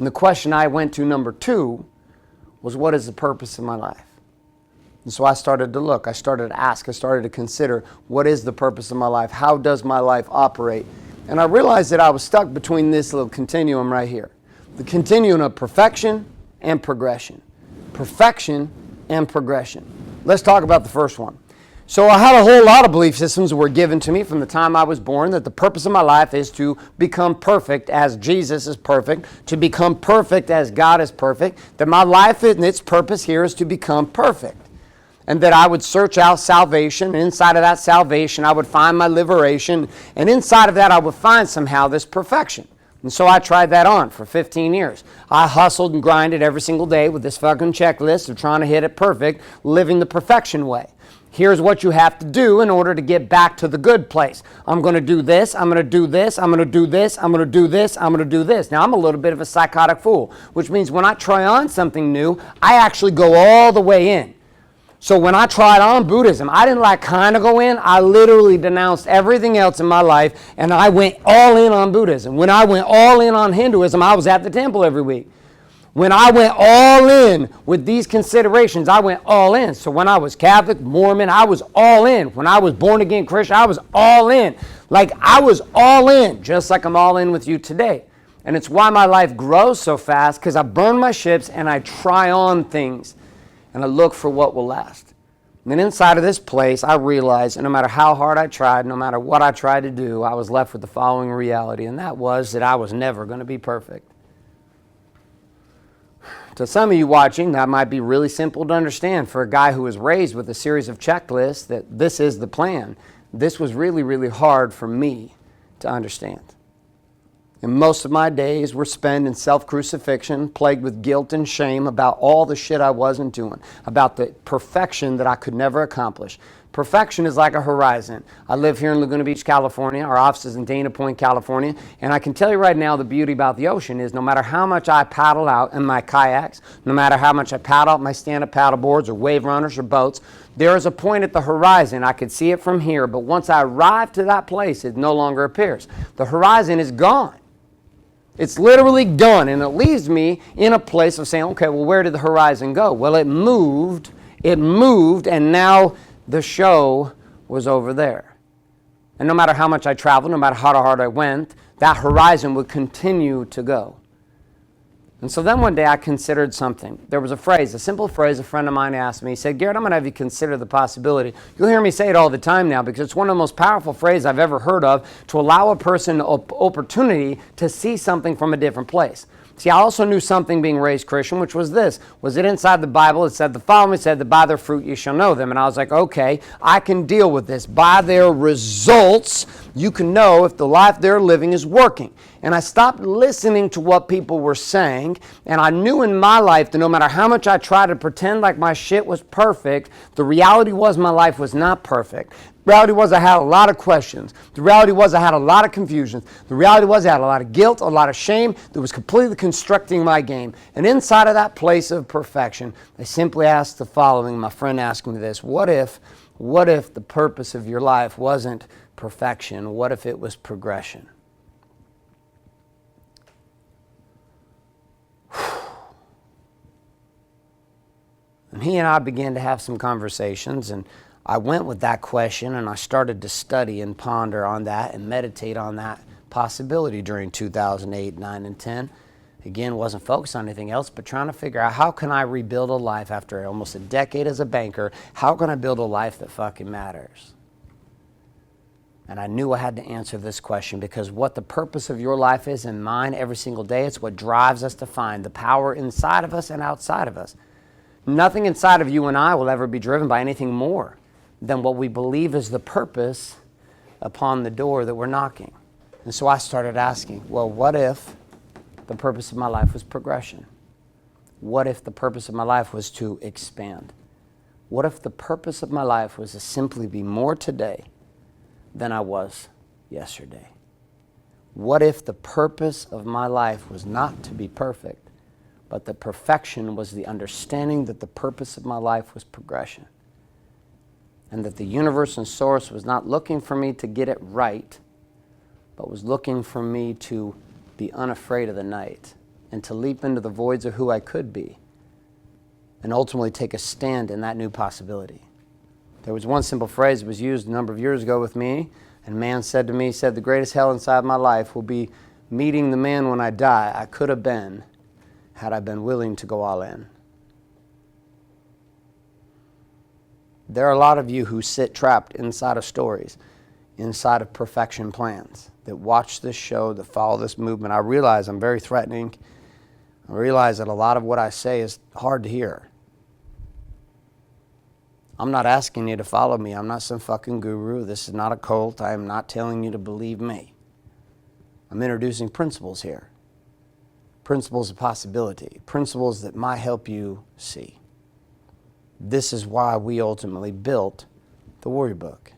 And the question I went to number 2 was, what is the purpose of my life? And so I started to look, I started to ask, I started to consider, what is the purpose of my life? How does my life operate? And I realized that I was stuck between this little continuum right here. The continuum of perfection and progression. Perfection and progression. Let's talk about the first one. So I had a whole lot of belief systems that were given to me from the time I was born, that the purpose of my life is to become perfect as Jesus is perfect, to become perfect as God is perfect, that my life and its purpose here is to become perfect. And that I would search out salvation, and inside of that salvation I would find my liberation, and inside of that I would find somehow this perfection. And so I tried that on for 15 years. I hustled and grinded every single day with this fucking checklist of trying to hit it perfect, living the perfection way. Here's what you have to do in order to get back to the good place. I'm going to do this, I'm going to do this, I'm going to do this, I'm going to do this, I'm going to do this. Now, I'm a little bit of a psychotic fool, which means when I try on something new, I actually go all the way in. So when I tried on Buddhism, I didn't like kind of go in. I literally denounced everything else in my life, and I went all in on Buddhism. When I went all in on Hinduism, I was at the temple every week. When I went all in with these considerations, I went all in. So when I was Catholic, Mormon, I was all in. When I was born again Christian, I was all in. Like I was all in, just like I'm all in with you today. And it's why my life grows so fast, because I burn my ships and I try on things and I look for what will last. And then inside of this place, I realized that no matter how hard I tried, no matter what I tried to do, I was left with the following reality, and that was that I was never going to be perfect. To some of you watching, that might be really simple to understand. For a guy who was raised with a series of checklists that this is the plan, this was really, really hard for me to understand. And most of my days were spent in self-crucifixion, plagued with guilt and shame about all the shit I wasn't doing, about the perfection that I could never accomplish. Perfection is like a horizon. I live here in Laguna Beach, California. Our office is in Dana Point, California. And I can tell you right now, the beauty about the ocean is no matter how much I paddle out in my kayaks, no matter how much I paddle out my stand-up paddle boards or wave runners or boats, there is a point at the horizon. I could see it from here, but once I arrive to that place, it no longer appears. The horizon is gone. It's literally gone, and it leaves me in a place of saying, okay, well, where did the horizon go? Well, it moved, and now the show was over there. And no matter how much I traveled, no matter how hard I went, that horizon would continue to go. And so then one day I considered something. There was a phrase, a simple phrase a friend of mine asked me. He said, Garrett, I'm going to have you consider the possibility. You'll hear me say it all the time now because it's one of the most powerful phrases I've ever heard of to allow a person opportunity to see something from a different place. See, I also knew something being raised Christian, which was this. Was it inside the Bible? It said the following. It said that by their fruit you shall know them. And I was like, okay, I can deal with this. By their results, you can know if the life they're living is working. And I stopped listening to what people were saying, and I knew in my life that no matter how much I tried to pretend like my shit was perfect, the reality was my life was not perfect. The reality was I had a lot of questions. The reality was I had a lot of confusions. The reality was I had a lot of guilt, a lot of shame that was completely constructing my game. And inside of that place of perfection, I simply asked the following. My friend asked me this: what if the purpose of your life wasn't perfection? What if it was progression? And he and I began to have some conversations, and I went with that question, and I started to study and ponder on that and meditate on that possibility during 2008, 9, and 10. Again, wasn't focused on anything else, but trying to figure out how can I rebuild a life after almost a decade as a banker? How can I build a life that fucking matters? And I knew I had to answer this question, because what the purpose of your life is and mine every single day, it's what drives us to find the power inside of us and outside of us. Nothing inside of you and I will ever be driven by anything more than what we believe is the purpose upon the door that we're knocking. And so I started asking, well, what if the purpose of my life was progression? What if the purpose of my life was to expand? What if the purpose of my life was to simply be more today than I was yesterday? What if the purpose of my life was not to be perfect, but the perfection was the understanding that the purpose of my life was progression, and that the universe and source was not looking for me to get it right, but was looking for me to be unafraid of the night and to leap into the voids of who I could be and ultimately take a stand in that new possibility. There was one simple phrase that was used a number of years ago with me, and a man said to me, he said, the greatest hell inside my life will be meeting the man when I die I could have been had I been willing to go all in. There are a lot of you who sit trapped inside of stories, inside of perfection plans, that watch this show, that follow this movement. I realize I'm very threatening. I realize that a lot of what I say is hard to hear. I'm not asking you to follow me. I'm not some fucking guru. This is not a cult. I am not telling you to believe me. I'm introducing principles here. Principles of possibility. Principles that might help you see. This is why we ultimately built the Warrior Book.